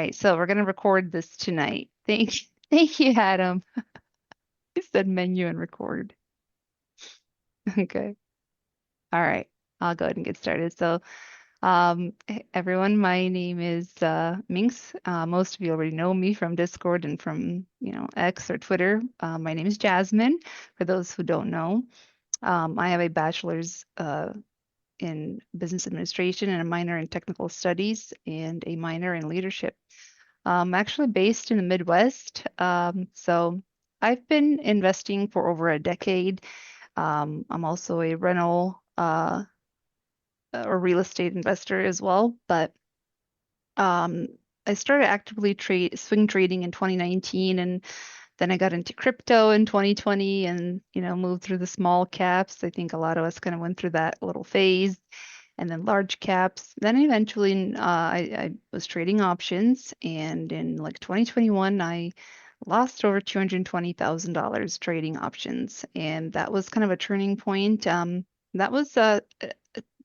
right, so we're gonna record this tonight. Thank you, Adam. He said menu and record. Okay. All right. I'll go ahead and get started. So, everyone, my name is Minx. Most of you already know me from Discord and from, X or Twitter. My name is Jasmine, for those who don't know. I have a bachelor's in business administration and a minor in technical studies and a minor in leadership. Actually based in the Midwest. So I've been investing for over a decade. I'm also a rental or real estate investor as well, but um, I started actively swing trading in 2019, and then I got into crypto in 2020, and moved through the small caps. I think a lot of us kind of went through that little phase, and then large caps. Then eventually, I was trading options, and in like 2021, I lost over $220,000 trading options, and that was kind of a turning point. That was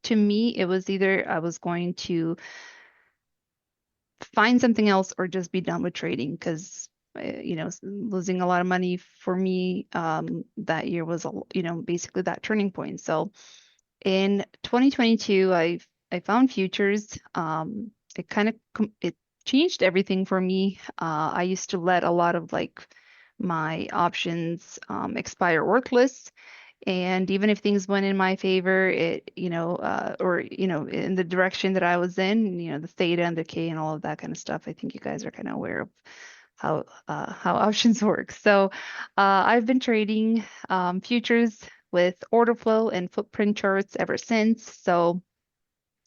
to me, it was either I was going to find something else or just be done with trading because losing a lot of money for me that year was basically that turning point. So in 2022, I found futures. It kind of it changed everything for me. I used to let a lot of like my options expire worthless. And even if things went in my favor, or, in the direction that I was in, the theta and the K and all of that kind of stuff, I think you guys are kind of aware of how options work. So I've been trading futures with order flow and footprint charts ever since. So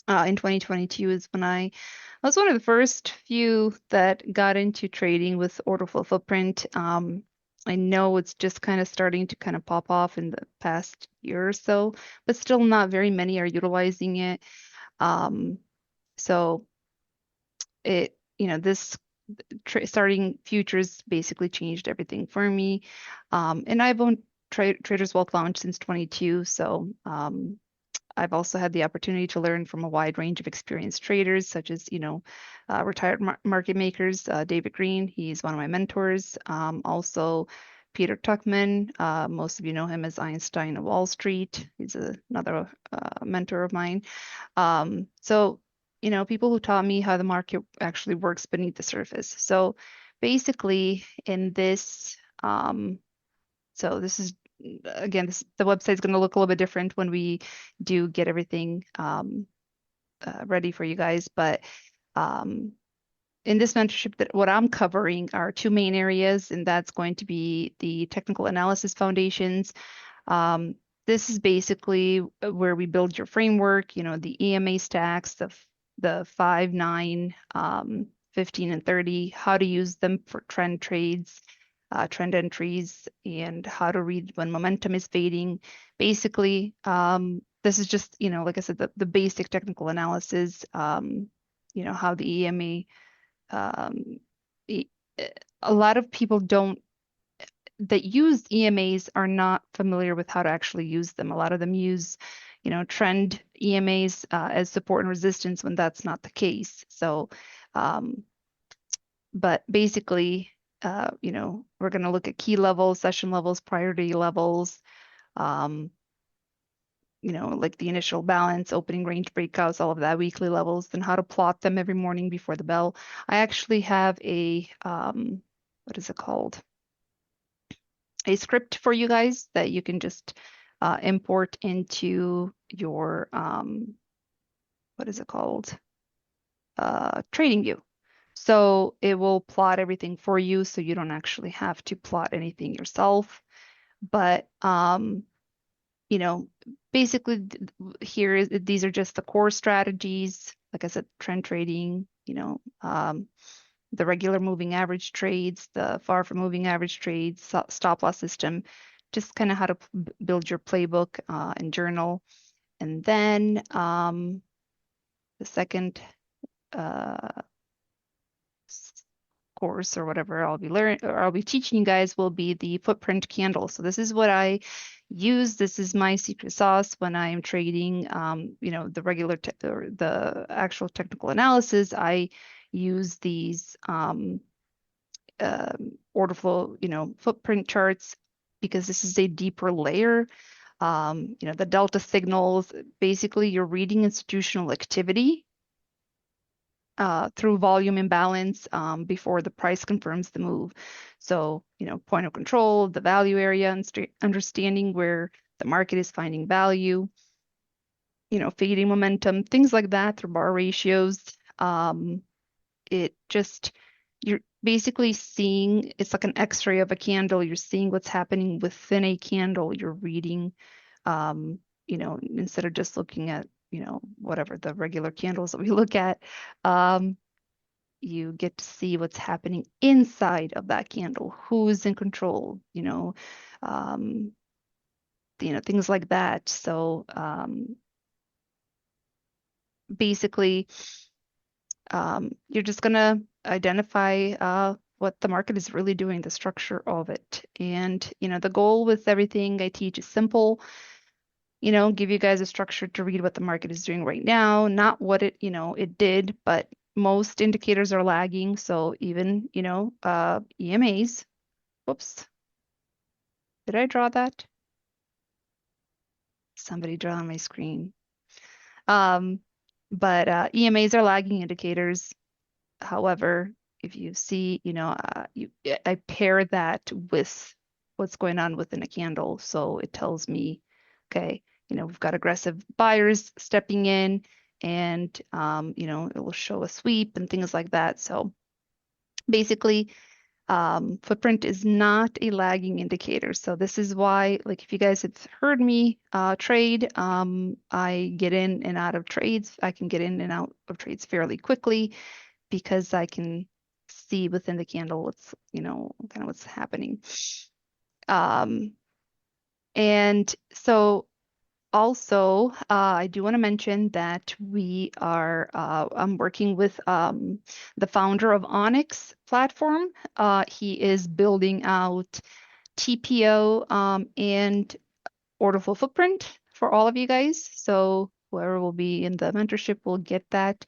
in 2022 is when I was one of the first few that got into trading with order flow footprint. I know it's just kind of starting to kind of pop off in the past year or so, but still not very many are utilizing it. Um, so this starting futures basically changed everything for me. And I've owned Traders Wealth Lounge since 22, so I've also had the opportunity to learn from a wide range of experienced traders, such as, retired market makers. David Green, he's one of my mentors. Also, Peter Tuchman, most of you know him as Einstein of Wall Street. He's another mentor of mine. So, people who taught me how the market actually works beneath the surface. So basically, in this, so this is again, the website is going to look a little bit different when we do get everything ready for you guys. But um, in this mentorship, that what I'm covering are two main areas, and that's going to be the technical analysis foundations. Um, this is basically where we build your framework, the EMA stacks, the 5, 9, 15, and 30, how to use them for trend trades, trend entries, and how to read when momentum is fading. Basically, this is just, like I said, the basic technical analysis, how the EMA, um, e- a lot of people don't that use EMAs are not familiar with how to actually use them. A lot of them use, trend EMAs as support and resistance when that's not the case. So, um, but basically, we're going to look at key levels, session levels, priority levels, um, like the initial balance, opening range breakouts, all of that, weekly levels, then how to plot them every morning before the bell. I actually have what is it called? A script for you guys that you can just import into your what is it called? TradingView. So it will plot everything for you, so you don't actually have to plot anything yourself. But you know, basically these are just the core strategies. Like I said, trend trading, the regular moving average trades, the far from moving average trades, stop loss system, just kind of how to build your playbook and journal. And then the second uh, course or whatever I'll be teaching you guys will be the footprint candle. So this is what I use. This is my secret sauce when I am trading. The regular or the actual technical analysis. I use these order flow, footprint charts because this is a deeper layer. The delta signals, basically you're reading institutional activity through volume imbalance before the price confirms the move. So, point of control, the value area, and understanding where the market is finding value, fading momentum, things like that through bar ratios. It just, you're basically seeing, it's like an x-ray of a candle. You're seeing what's happening within a candle. You're reading, instead of just looking at, whatever the regular candles that we look at. You get to see what's happening inside of that candle, who's in control, um, things like that. So basically, you're just gonna identify what the market is really doing, the structure of it. And, the goal with everything I teach is simple, give you guys a structure to read what the market is doing right now, not what it did, but most indicators are lagging. So even, EMAs, whoops, did I draw that? Somebody draw on my screen. Um, but EMAs are lagging indicators. However, if you see, I pair that with what's going on within a candle. So it tells me, okay, we've got aggressive buyers stepping in and, it will show a sweep and things like that. So basically, footprint is not a lagging indicator. So this is why, like, if you guys have heard me trade, I get in and out of trades. I can get in and out of trades fairly quickly because I can see within the candle what's, kind of what's happening. And so also, I do want to mention that I'm working with the founder of Onyx platform. He is building out TPO and order flow footprint for all of you guys. So whoever will be in the mentorship will get that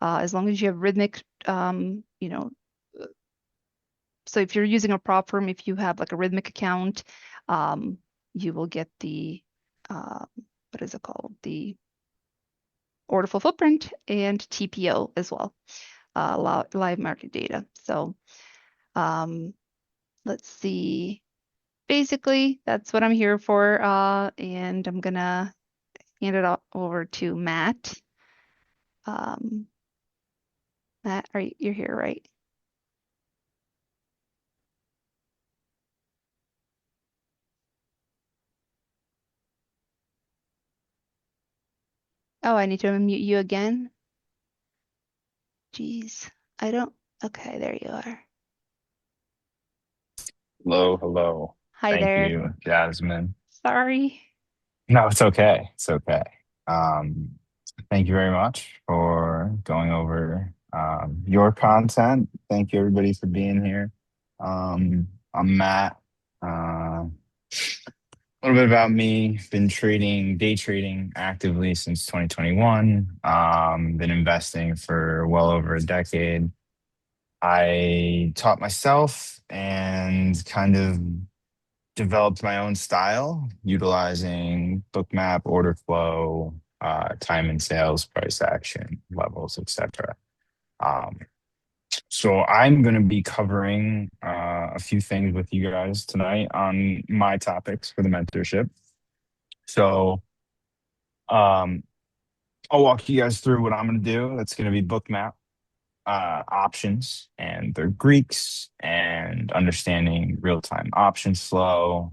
as long as you have rhythmic, so if you're using a prop firm, if you have like a rhythmic account, you will get the what is it called? The order flow footprint and TPO as well, live market data. So let's see. Basically, that's what I'm here for. And I'm gonna hand it over to Matt. Um, Matt, you're here, right? Oh, I need to unmute you again. Jeez, I don't. Okay, there you are. Hello, hello. Hi Thank there. you, Jasmine. Sorry. No, it's okay. It's okay. Um, Thank you very much for going over your content. Thank you, everybody, for being here. I'm Matt. A little bit about me. Been trading, day trading actively since 2021. Been investing for well over a decade. I taught myself and kind of developed my own style utilizing Bookmap, order flow, time and sales, price action levels, etc. Um, so I'm going to be covering a few things with you guys tonight on my topics for the mentorship. So um, I'll walk you guys through what I'm going to do. That's going to be Bookmap options and their Greeks and understanding real-time options flow,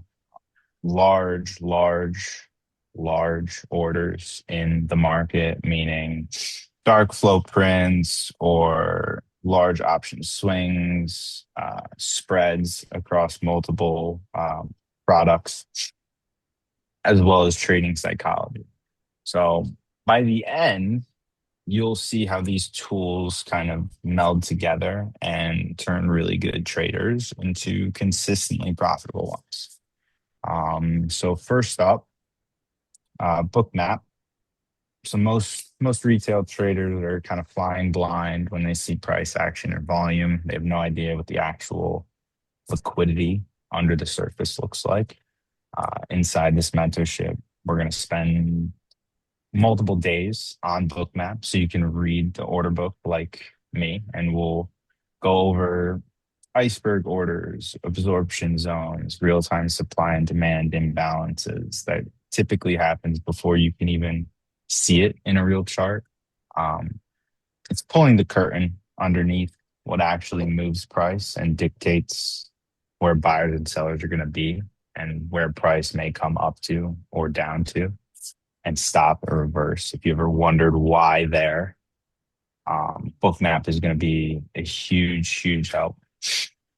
large, large, large orders in the market, meaning dark flow prints or large option swings, spreads across multiple products, as well as trading psychology. So by the end, you'll see how these tools kind of meld together and turn really good traders into consistently profitable ones. So first up, Bookmap. So most retail traders are kind of flying blind when they see price action or volume. They have no idea what the actual liquidity under the surface looks like. Inside this mentorship, we're going to spend multiple days on Bookmap so you can read the order book like me, and we'll go over iceberg orders, absorption zones, real-time supply and demand imbalances that typically happens before you can even see it in a real chart. Um, it's pulling the curtain underneath what actually moves price and dictates where buyers and sellers are going to be and where price may come up to or down to and stop or reverse. If you ever wondered why there, Bookmap is going to be a huge help.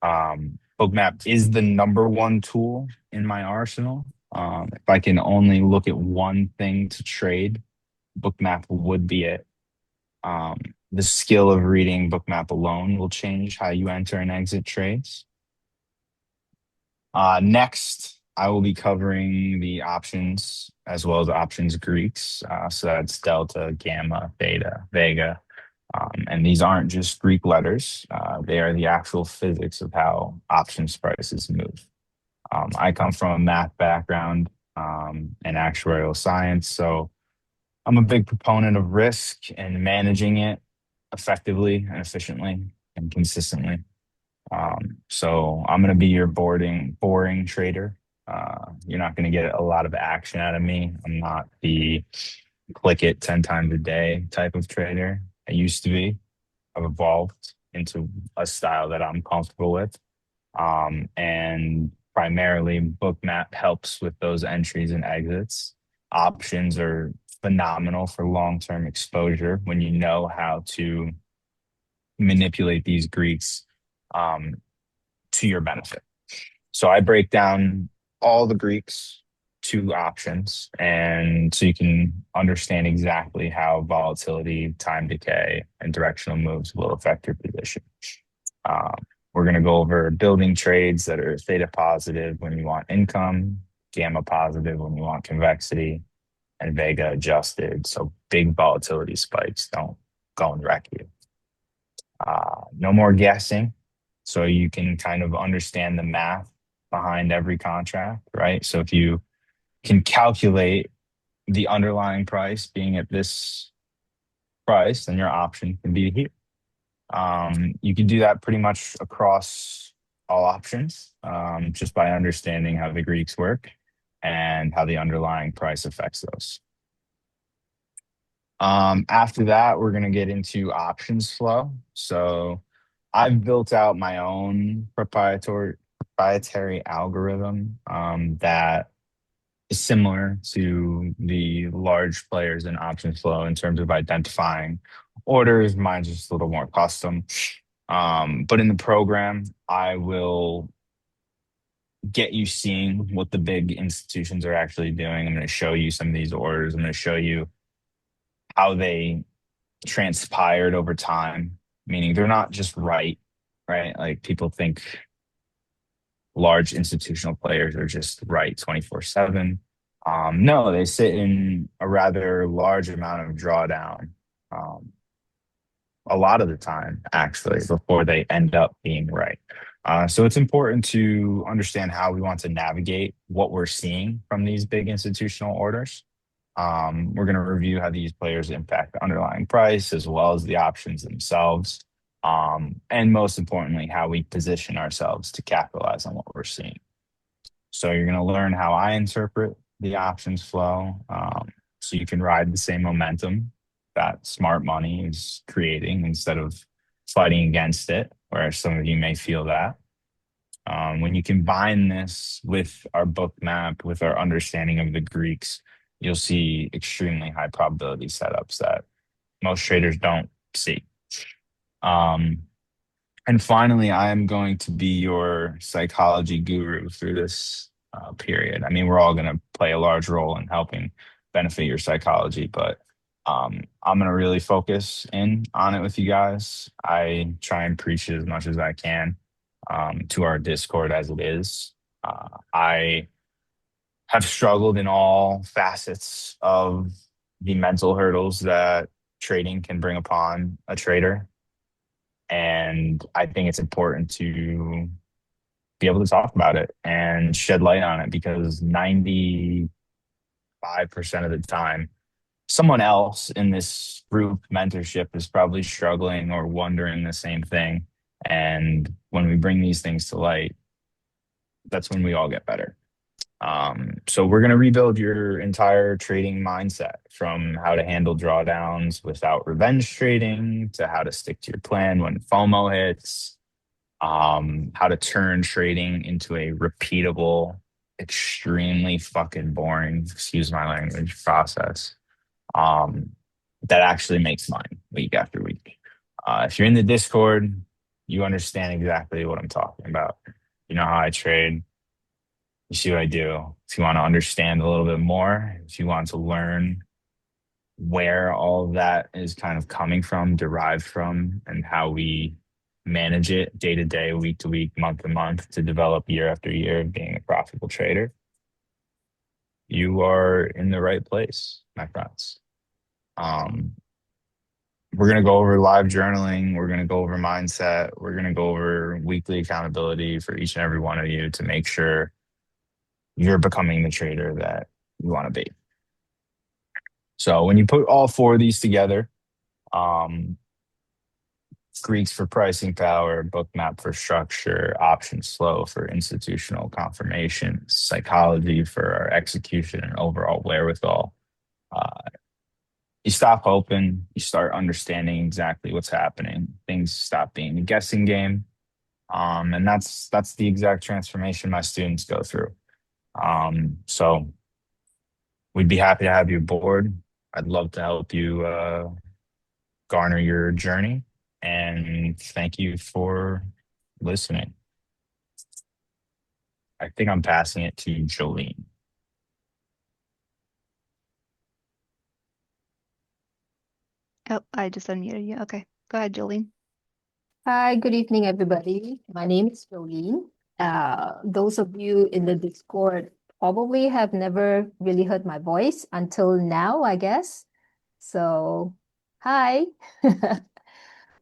Bookmap is the number one tool in my arsenal. If I can only look at one thing to trade, Bookmap would be it. Um, the skill of reading Bookmap alone will change how you enter and exit trades. Next, I will be covering the options as well as options Greeks. So that's delta, gamma, beta, vega. And these aren't just Greek letters. They are the actual physics of how options prices move. I come from a math background and actuarial science, so I'm a big proponent of risk and managing it effectively and efficiently and consistently. So I'm going to be your boring trader. You're not going to get a lot of action out of me. I'm not the click it 10 times a day type of trader. I used to be. I've evolved into a style that I'm comfortable with. And primarily, Bookmap helps with those entries and exits. Options are phenomenal for long-term exposure when you know how to manipulate these Greeks um, to your benefit. So I break down all the Greeks to options, and so you can understand exactly how volatility, time decay, and directional moves will affect your position. Um, we're going to go over building trades that are theta positive when you want income, gamma positive when you want convexity, and vega adjusted. So big volatility spikes don't go and wreck you. No more guessing. So you can kind of understand the math behind every contract, right? So if you can calculate the underlying price being at this price, then your option can be here. You can do that pretty much across all options just by understanding how the Greeks work and how the underlying price affects those. After that, we're going to get into options flow. So I've built out my own proprietary algorithm that is similar to the large players in options flow in terms of identifying orders. Mine's just a little more custom. But in the program, I will get you seeing what the big institutions are actually doing. I'm going to show you some of these orders. I'm going to show you how they transpired over time, meaning they're not just right? Like people think large institutional players are just right 24/7. No, they sit in a rather large amount of drawdown um, a lot of the time, actually, before they end up being right. So it's important to understand how we want to navigate what we're seeing from these big institutional orders. We're going to review how these players impact the underlying price as well as the options themselves. And most importantly, how we position ourselves to capitalize on what we're seeing. So you're going to learn how I interpret the options flow so you can ride the same momentum that smart money is creating instead of fighting against it, where some of you may feel that. When you combine this with our book map, with our understanding of the Greeks, you'll see extremely high probability setups that most traders don't see. Um, and finally, I am going to be your psychology guru through this period. I mean, we're all going to play a large role in helping benefit your psychology, but I'm going to really focus in on it with you guys. I try and preach it as much as I can to our Discord as it is. I have struggled in all facets of the mental hurdles that trading can bring upon a trader. And I think it's important to be able to talk about it and shed light on it because 95% of the time, someone else in this group mentorship is probably struggling or wondering the same thing. And when we bring these things to light, that's when we all get better. So we're going to rebuild your entire trading mindset from how to handle drawdowns without revenge trading to how to stick to your plan when FOMO hits, how to turn trading into a repeatable, extremely fucking boring, excuse my language, process um, that actually makes money week after week. If you're in the Discord, you understand exactly what I'm talking about. You know how I trade. You see what I do. If you want to understand a little bit more, if you want to learn where all of that is kind of coming from, derived from, and how we manage it day to day, week to week, month to month to develop year after year of being a profitable trader, you are in the right place, my friends. Um, we're going to go over live journaling. We're going to go over mindset. We're going to go over weekly accountability for each and every one of you to make sure you're becoming the trader that you want to be. So when you put all four of these together, um, Greeks for pricing power, Bookmap for structure, options flow for institutional confirmation, psychology for our execution and overall wherewithal. Uh, you stop hoping, you start understanding exactly what's happening. Things stop being a guessing game. And that's the exact transformation my students go through. So we'd be happy to have you aboard. I'd love to help you garner your journey. And thank you for listening. I think I'm passing it to Jolene. Oh, I just unmuted you. Okay, go ahead, Jolene. Hi, good evening, everybody. My name is Jolene. Those of you in the Discord probably have never really heard my voice until now, I guess. So, hi.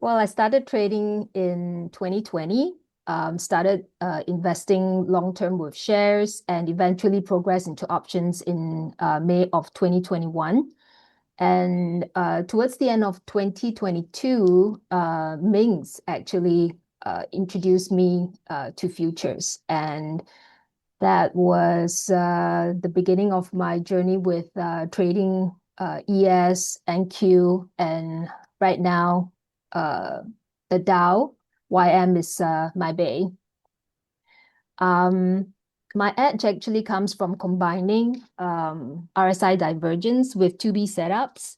Well, I started trading in 2020, started investing long-term with shares and eventually progressed into options in May of 2021. And towards the end of 2022, Minx actually introduced me to futures. And that was the beginning of my journey with trading ES, NQ, and right now, the Dow. YM is my bay. My edge actually comes from combining RSI divergence with 2B setups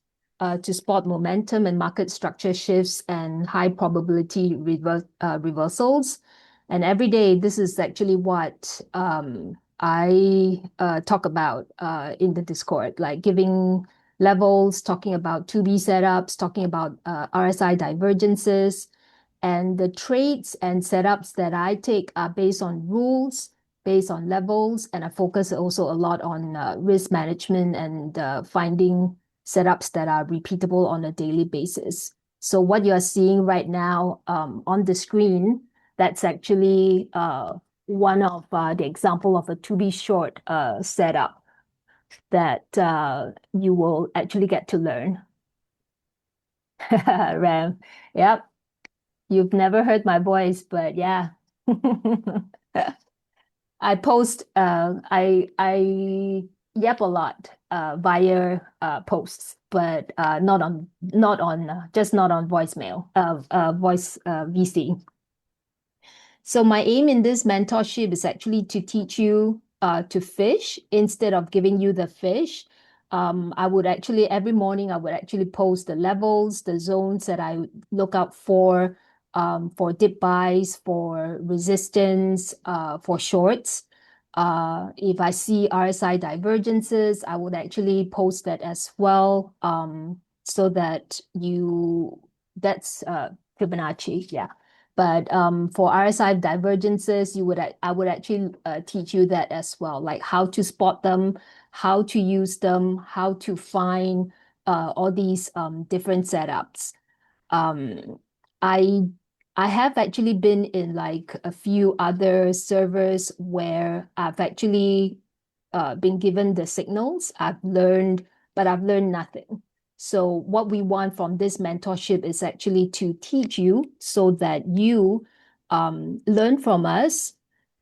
to spot momentum and market structure shifts and high probability reversals. And every day, this is actually what I talk about in the Discord, like giving levels, talking about 2B setups, talking about RSI divergences, and the trades and setups that I take are based on rules, based on levels, and I focus also a lot on risk management and finding setups that are repeatable on a daily basis. So what you are seeing right now on the screen, that's actually one of the example of a 2B short setup that you will actually get to learn. Ram, yep. You've never heard my voice, but yeah. I post I yap a lot via posts, but not on just not on voicemail voice VC. So my aim in this mentorship is actually to teach you to fish instead of giving you the fish. I would actually every morning I would actually post the levels, the zones that I look out for dip buys, for resistance, for shorts. If I see RSI divergences, I would actually post that as well, so that that's Fibonacci, yeah. But for RSI divergences, I would actually teach you that as well, like how to spot them, how to use them, how to find all these different setups. I I have actually been in like a few other servers where I've actually been given the signals. I've learned, but I've learned nothing. So what we want from this mentorship is actually to teach you so that you learn from us.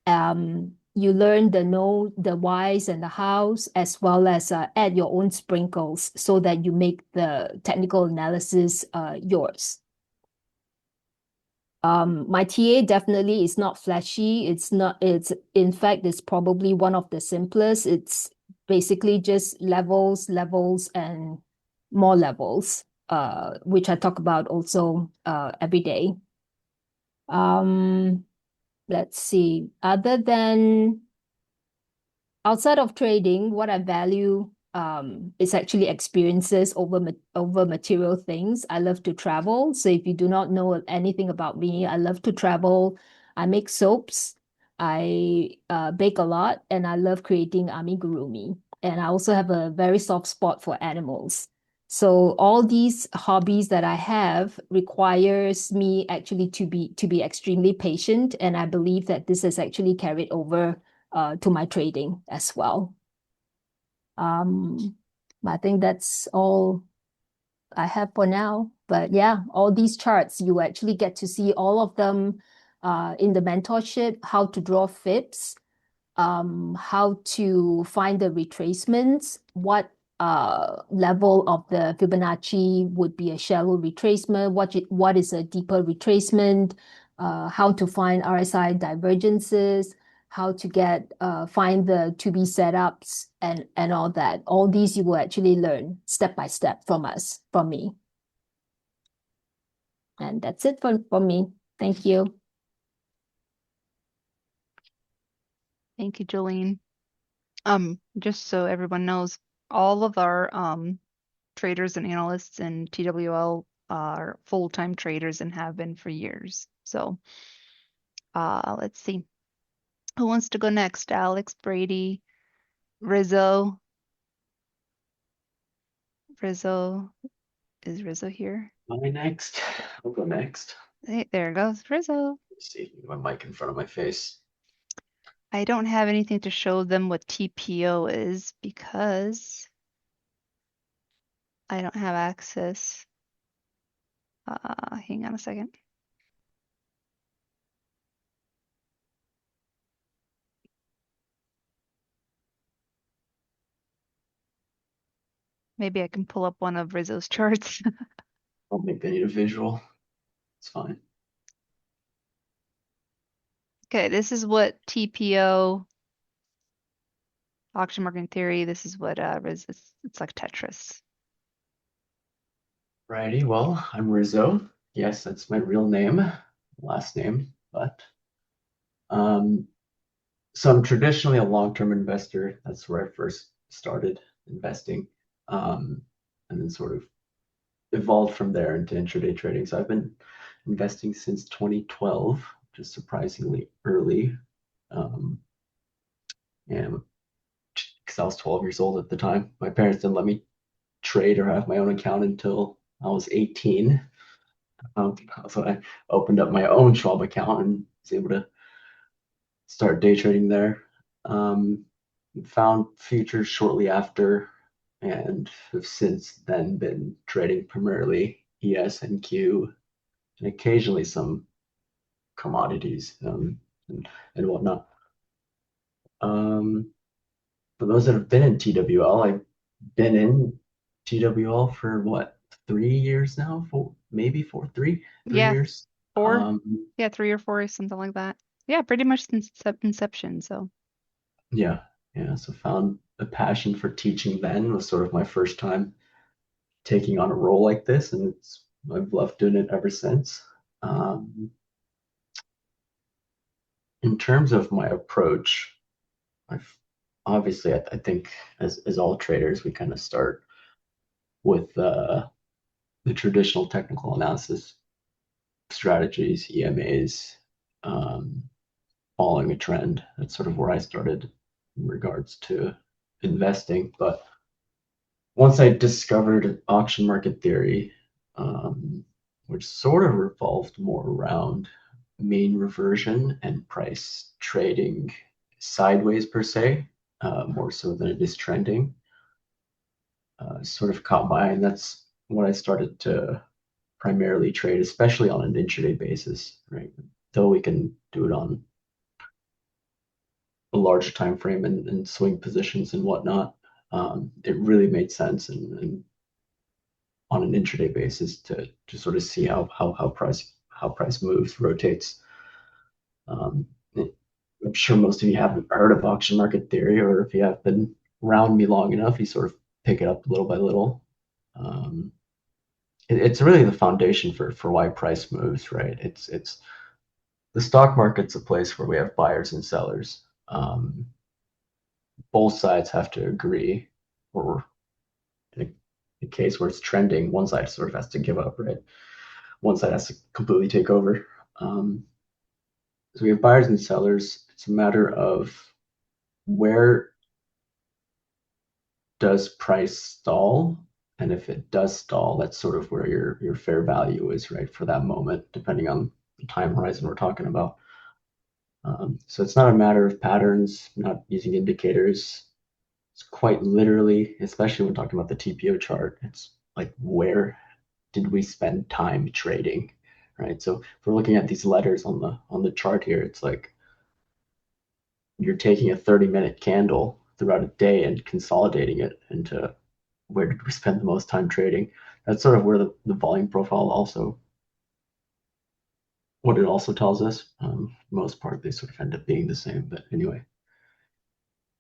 You learn the know, the whys and the hows, as well as add your own sprinkles so that you make the technical analysis yours. My TA definitely is not flashy. It's in fact, it's probably one of the simplest. It's basically just levels, and more levels, which I talk about also every day. Let's see. Outside of trading, what I value is actually experiences over material things. I love to travel. So if you do not know anything about me, I love to travel. I make soaps. I bake a lot, and I love creating amigurumi. And I also have a very soft spot for animals. So all these hobbies that I have requires me actually to be extremely patient, and I believe that this has actually carried over to my trading as well. I think that's all I have for now. But yeah, all these charts, you actually get to see all of them in the mentorship, how to draw fibs, how to find the retracements, what level of the Fibonacci would be a shallow retracement, what is a deeper retracement, how to find RSI divergences, how to find the to-be setups and all that. All these you will actually learn step by step from me. And that's it from me. Thank you. Thank you, Jolene. Just so everyone knows, all of our traders and analysts in TWL are full-time traders and have been for years. So let's see. Who wants to go next? Alex, Brady, Rizzo. Rizzo, is Rizzo here? Am I next? I'll go next. Hey, there goes Rizzo. Let's see, my mic in front of my face. I don't have anything to show them what TPO is because I don't have access. Hang on a second. Maybe I can pull up one of Rizzo's charts. I don't think they need a visual. It's fine. Okay, this is what TPO, auction market theory, this is what it's like Tetris. Righty, well, I'm Rizzo. Yes, that's my real name, last name, but so I'm traditionally a long-term investor. That's where I first started investing, and then sort of evolved from there into intraday trading. So I've been investing since 2012, which is surprisingly early. And because I was 12 years old at the time, my parents didn't let me trade or have my own account until I was 18. So I opened up my own Schwab account and was able to start day trading there. Found futures shortly after and have since then been trading primarily ES and Q and occasionally some commodities and whatnot. For those that have been in TWL, I've been in TWL for what, 3 years now? Maybe three Yeah, years. 4. Yeah, 3 or 4, something like that. Yeah, pretty much since inception. So Yeah. So found a passion for teaching then was sort of my first time taking on a role like this, and I've loved doing it ever since. In terms of my approach, I've obviously I think as all traders we kind of start with the traditional technical analysis strategies, EMAs, following a trend. That's sort of where I started in regards to investing. But once I discovered auction market theory, which sort of revolved more around mean reversion and price trading sideways per se, more so than it is trending, sort of caught my eye, and that's what I started to primarily trade, especially on an intraday basis, right? Though we can do it on a larger time frame and swing positions and whatnot, it really made sense and on an intraday basis to sort of see how price moves, rotates. Um, I'm sure most of you haven't heard of auction market theory, or if you have been around me long enough, you sort of pick it up little by little. It's really the foundation for why price moves, right? It's the stock market's a place where we have buyers and sellers. Both sides have to agree, or in a case where it's trending, one side sort of has to give up, right? One side has to completely take over. So we have buyers and sellers. It's a matter of where does price stall, and if it does stall, that's sort of where your fair value is, right, for that moment, depending on the time horizon we're talking about. So it's not a matter of patterns, not using indicators. It's quite literally, especially when talking about the TPO chart, it's like, where did we spend time trading, right? So if we're looking at these letters on the chart here, it's like you're taking a 30-minute candle throughout a day and consolidating it into where did we spend the most time trading. That's sort of where the volume profile also, what it also tells us. Most part, they sort of end up being the same, but anyway.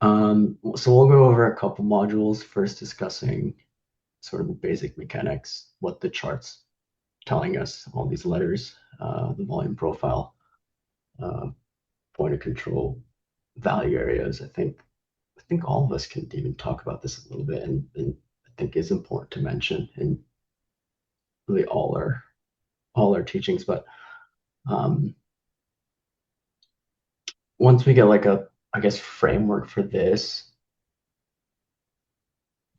So we'll go over a couple modules, first discussing sort of the basic mechanics, what the chart's telling us, all these letters, the volume profile, point of control, value areas. I think all of us can even talk about this a little bit, and I think is important to mention in really all our teachings. But once we get like a, I guess, framework for this,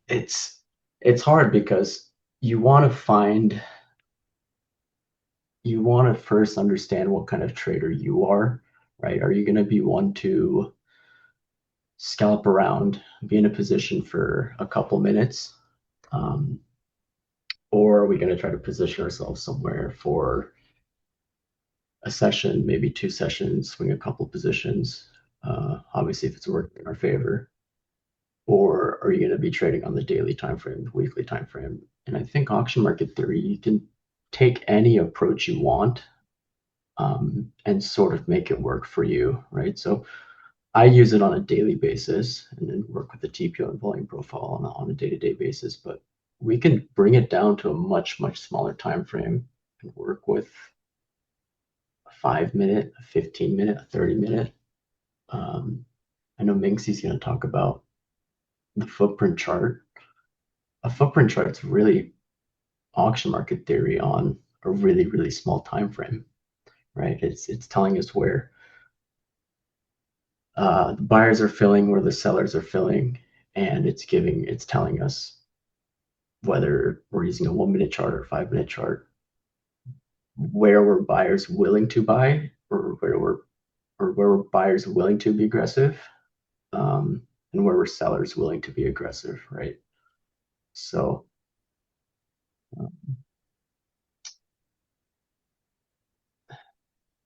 it's hard because you want to first understand what kind of trader you are, right? Are you going to be one to scalp around, be in a position for a couple minutes? Or are we going to try to position ourselves somewhere for a session, maybe two sessions, swing a couple positions, obviously if it's working in our favor? Or are you going to be trading on the daily time frame, the weekly time frame? And I think auction market theory, you can take any approach you want, and sort of make it work for you, right? So I use it on a daily basis and then work with the TPO and volume profile on a day-to-day basis, but we can bring it down to a much smaller time frame and work with a 5-minute, a 15-minute, a 30-minute. I know Minx is going to talk about the footprint chart. A footprint chart is really auction market theory on a really small time frame, right? It's telling us where the buyers are filling, where the sellers are filling, and it's telling us whether we're using a 1-minute chart or 5-minute chart, where were buyers willing to buy, or where were buyers willing to be aggressive, and where were sellers willing to be aggressive, right? So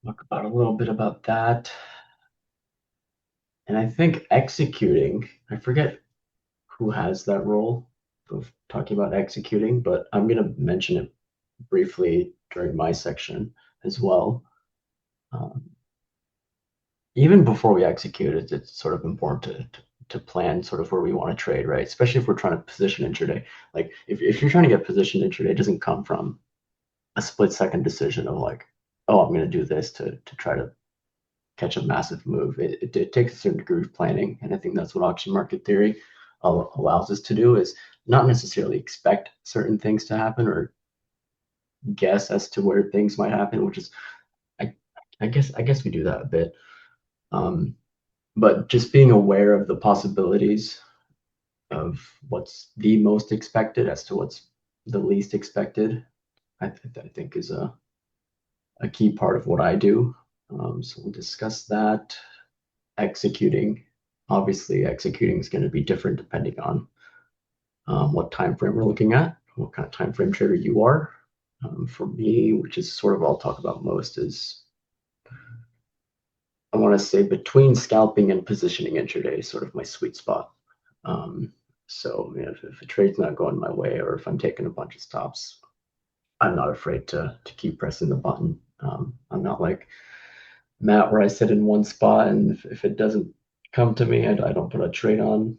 talk about a little bit about that. And I think executing, I forget who has that role of talking about executing, but I'm going to mention it briefly during my section as well. Even before we execute it, it's sort of important to plan sort of where we want to trade, right? Especially if we're trying to position intraday. Like if you're trying to get positioned intraday, it doesn't come from a split-second decision of like, oh, I'm going to do this to try to catch a massive move. It takes a certain degree of planning, and I think that's what auction market theory allows us to do, is not necessarily expect certain things to happen or guess as to where things might happen, which is I guess we do that a bit. But just being aware of the possibilities of what's the most expected as to what's the least expected, I think is a key part of what I do. So we'll discuss that. Executing, obviously, executing is going to be different depending on what time frame we're looking at, what kind of time frame trader you are. For me, which is sort of what I'll talk about most, is I want to say between scalping and positioning intraday is sort of my sweet spot. So if a trade's not going my way, or if I'm taking a bunch of stops, I'm not afraid to keep pressing the button. I'm not like Matt, where I sit in one spot, and if it doesn't come to me, I don't put a trade on.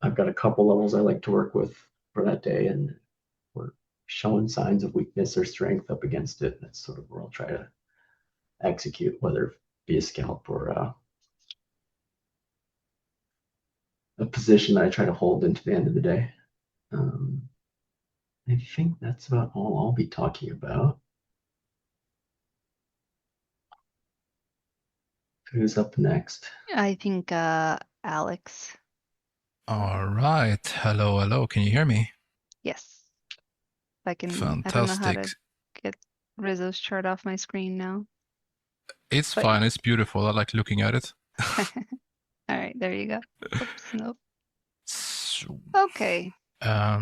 I've got a couple levels I like to work with for that day, and we're showing signs of weakness or strength up against it. That's sort of where I'll try to execute, whether it be a scalp or a position that I try to hold into the end of the day. I think that's about all I'll be talking about. Who's up next? I think Alex. All right. Hello, hello. Can you hear me? Yes. I don't know how Fantastic. to get Rizzo's chart off my screen now. It's But- fine. It's beautiful. I like looking at it. All right, there you go. Oops, nope. So, Okay. There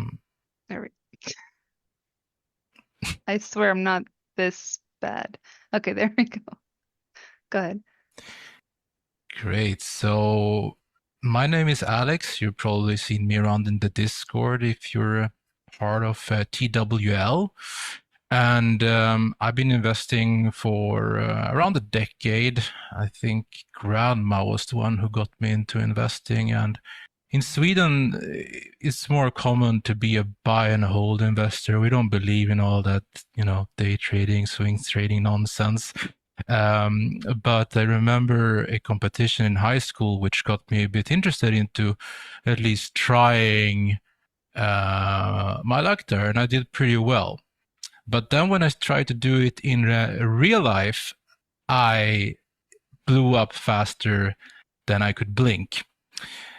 we I swear I'm not this bad. Okay, there we go. Go ahead. great. So my name is Alex. You've probably seen me around in the Discord if you're a part of TWL. And I've been investing for around a decade. I think grandma was the one who got me into investing. And in Sweden, it's more common to be a buy and hold investor. We don't believe in all that, day trading, swing trading nonsense. But I remember a competition in high school which got me a bit interested into at least trying my luck there, and I did pretty well. But then when I tried to do it in real life, I blew up faster than I could blink.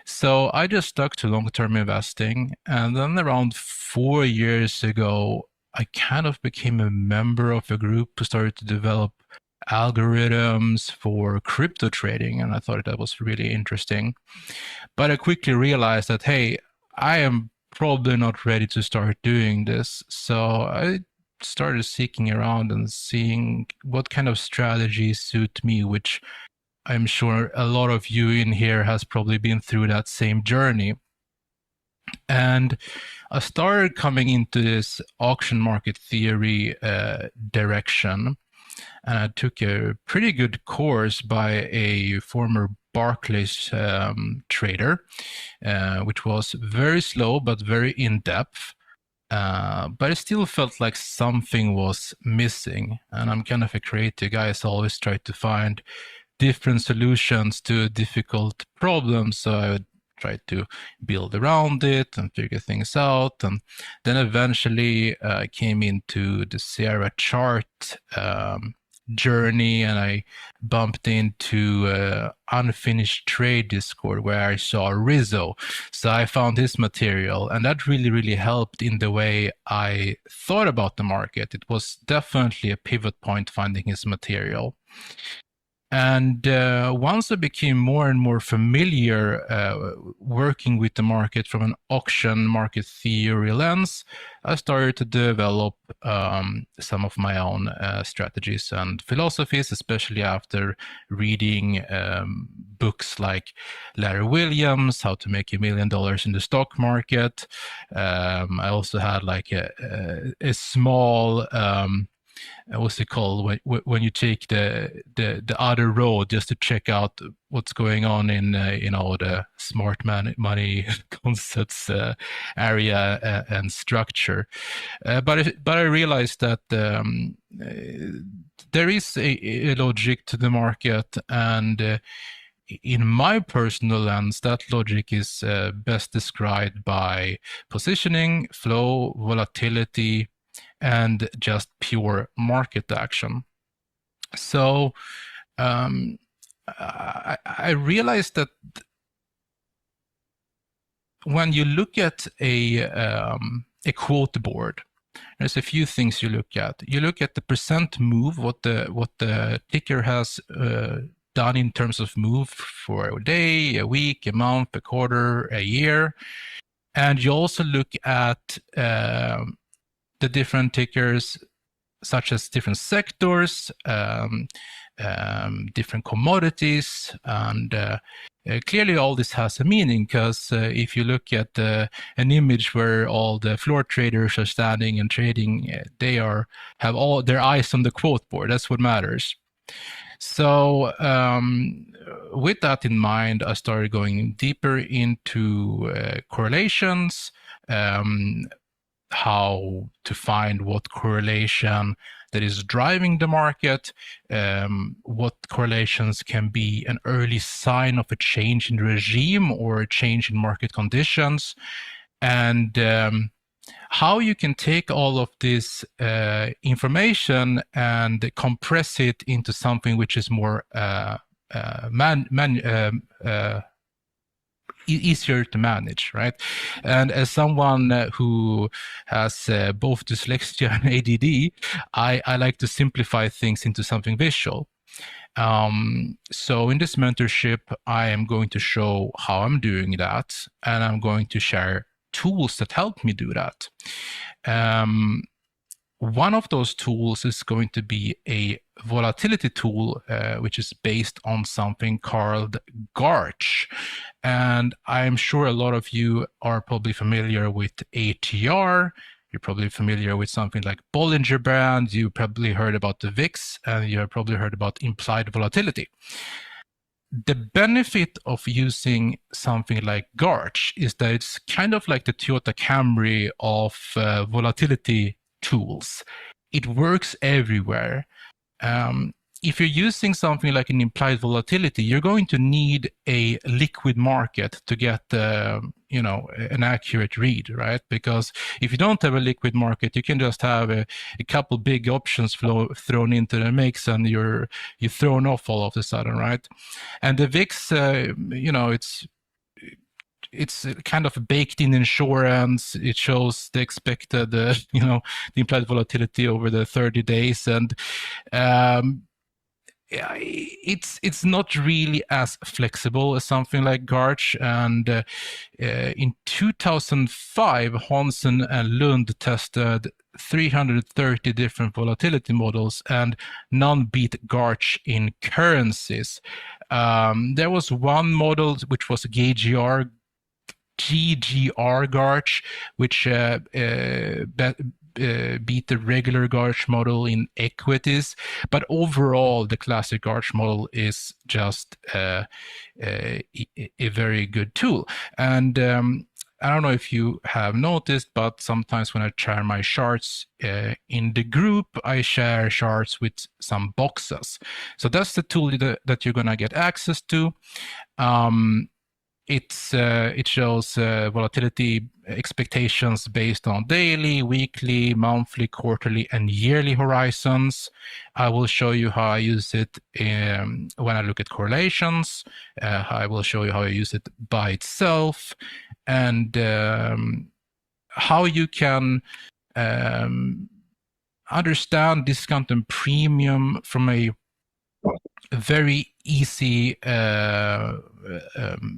So I just stuck to long-term investing. And then around 4 years ago, I kind of became a member of a group who started to develop algorithms for crypto trading. And I thought that was really interesting. But I quickly realized that, hey, I am probably not ready to start doing this. So I started seeking around and seeing what kind of strategies suit me, which I'm sure a lot of you in here has probably been through that same journey. And I started coming into this auction market theory direction. And I took a pretty good course by a former Barclays trader, which was very slow but very in-depth. But it still felt like something was missing. And I'm kind of a creative guy, so I always try to find different solutions to difficult problems. So I would try to build around it and figure things out. And then eventually I came into the Sierra chart journey, and I bumped into Unfinished Trade Discord where I saw Rizzo. So I found his material, and that really, really helped in the way I thought about the market. It was definitely a pivot point finding his material. And once I became more and more familiar working with the market from an auction market theory lens, I started to develop some of my own strategies and philosophies, especially after reading books like Larry Williams, How to Make $1 Million in the Stock Market. I also had like a small what's it called when you take the other road just to check out what's going on in the smart money concepts area and structure, but I realized that there is a logic to the market, and in my personal lens, that logic is best described by positioning, flow, volatility, and just pure market action. So I realized that when you look at a quote board, there's a few things you look at. You look at the percent move, what the ticker has done in terms of move for a day, a week, a month, a quarter, a year. And you also look at the different tickers, such as different sectors, different commodities, and clearly all this has a meaning, because if you look at an image where all the floor traders are standing and trading, they have all their eyes on the quote board. That's what matters. So with that in mind, I started going deeper into correlations, how to find what correlation that is driving the market, what correlations can be an early sign of a change in regime or a change in market conditions, and how you can take all of this information and compress it into something which is more easier to manage, right? And as someone who has both dyslexia and ADD, I like to simplify things into something visual. So in this mentorship, I am going to show how I'm doing that, and I'm going to share tools that help me do that. One of those tools is going to be a volatility tool, which is based on something called GARCH. And I'm sure a lot of you are probably familiar with ATR. You're probably familiar with something like Bollinger Band. You probably heard about the VIX, and you have probably heard about implied volatility. The benefit of using something like GARCH is that it's kind of like the Toyota Camry of volatility tools. It works everywhere. If you're using something like an implied volatility, you're going to need a liquid market to get an accurate read, right? Because if you don't have a liquid market, you can just have a couple big options thrown into the mix, and you're thrown off all of a sudden, right? And the VIX, it's kind of baked in insurance. It shows the expected, the implied volatility over the 30 days, and it's not really as flexible as something like GARCH. And in 2005, Hansen and Lund tested 330 different volatility models, and none beat GARCH in currencies. There was one model which was GGR GARCH, which beat the regular GARCH model in equities. But overall, the classic GARCH model is just a very good tool. And I don't know if you have noticed, but sometimes when I share my charts in the group, I share charts with some boxes. So that's the tool that you're going to get access to. It shows volatility expectations based on daily, weekly, monthly, quarterly, and yearly horizons. I will show you how I use it when I look at correlations. I will show you how I use it by itself, and how you can understand discount and premium from a very easy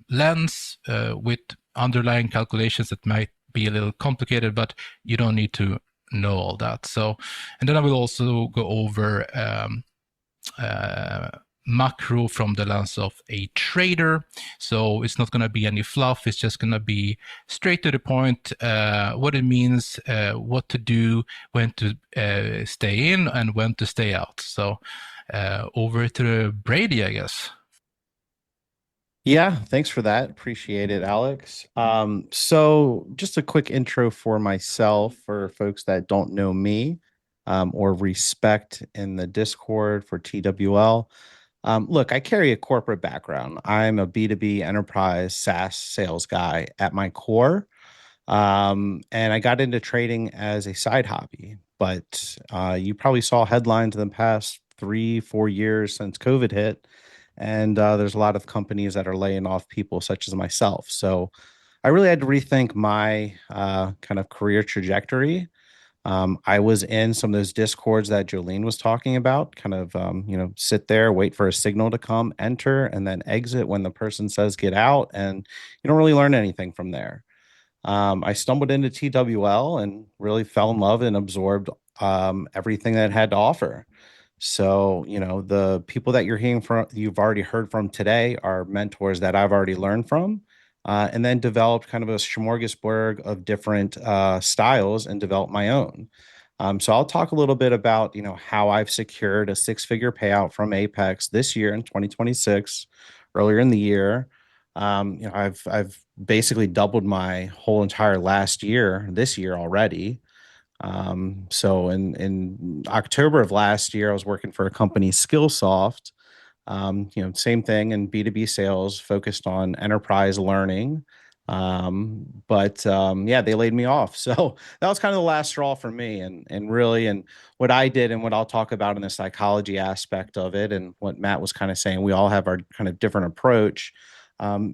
lens with underlying calculations that might be a little complicated, but you don't need to know all that. So, and then I will also go over macro from the lens of a trader. So it's not going to be any fluff. It's just going to be straight to the point, what it means, what to do, when to stay in and when to stay out. So over to Brady, I guess. Yeah, thanks for that. Appreciate it, Alex. So just a quick intro for myself for folks that don't know me or Reecepect in the Discord for TWL. Look, I carry a corporate background. I'm a B2B enterprise SaaS sales guy at my core. And I got into trading as a side hobby, but you probably saw headlines in the past 3-4 years since COVID hit. And there's a lot of companies that are laying off people such as myself. So I really had to rethink my kind of career trajectory. I was in some of those discords that Jolene was talking about, kind of, sit there, wait for a signal to come, enter, and then exit when the person says get out. And you don't really learn anything from there. I stumbled into TWL and really fell in love and absorbed everything that it had to offer. So, the people that you've already heard from today are mentors that I've already learned from, and then developed kind of a smorgasbord of different styles and developed my own. So I'll talk a little bit about, how I've secured a six-figure payout from Apex this year in 2026, earlier in the year. I've basically doubled my whole entire last year this year already. So in October of last year, I was working for a company, Skillsoft. Same thing in B2B sales, focused on enterprise learning. But yeah, they laid me off. So that was kind of the last straw for me. And really, and what I did and what I'll talk about in the psychology aspect of it, and what Matt was kind of saying, we all have our kind of different approach.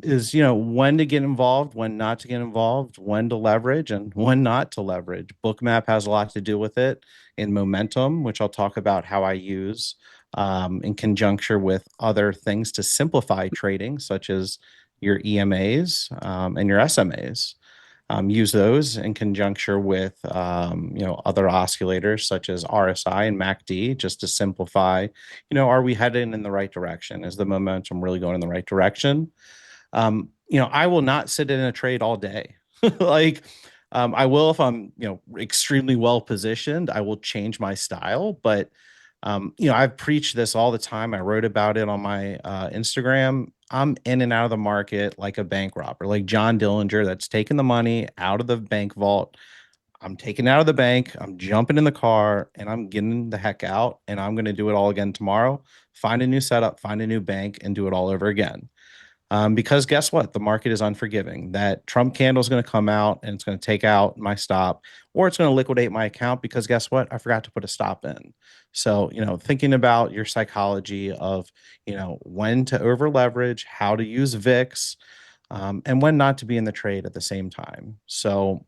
Is when to get involved, when not to get involved, when to leverage, and when not to leverage. Bookmap has a lot to do with it in momentum, which I'll talk about how I use in conjunction with other things to simplify trading, such as your EMAs and your SMAs. Use those in conjunction with other oscillators such as RSI and MACD, just to simplify. Are we heading in the right direction? Is the momentum really going in the right direction? I will not sit in a trade all day. Like, I will if I'm, extremely well positioned. I will change my style, but I've preached this all the time. I wrote about it on my Instagram. I'm in and out of the market like a bank robber, like John Dillinger that's taking the money out of the bank vault. I'm taking it out of the bank. I'm jumping in the car and I'm getting the heck out. And I'm going to do it all again tomorrow. Find a new setup, find a new bank, and do it all over again. Because guess what? The market is unforgiving. That Trump candle is going to come out and it's going to take out my stop, or it's going to liquidate my account because guess what? I forgot to put a stop in. So, thinking about your psychology of, when to over leverage, how to use VIX, and when not to be in the trade at the same time. So,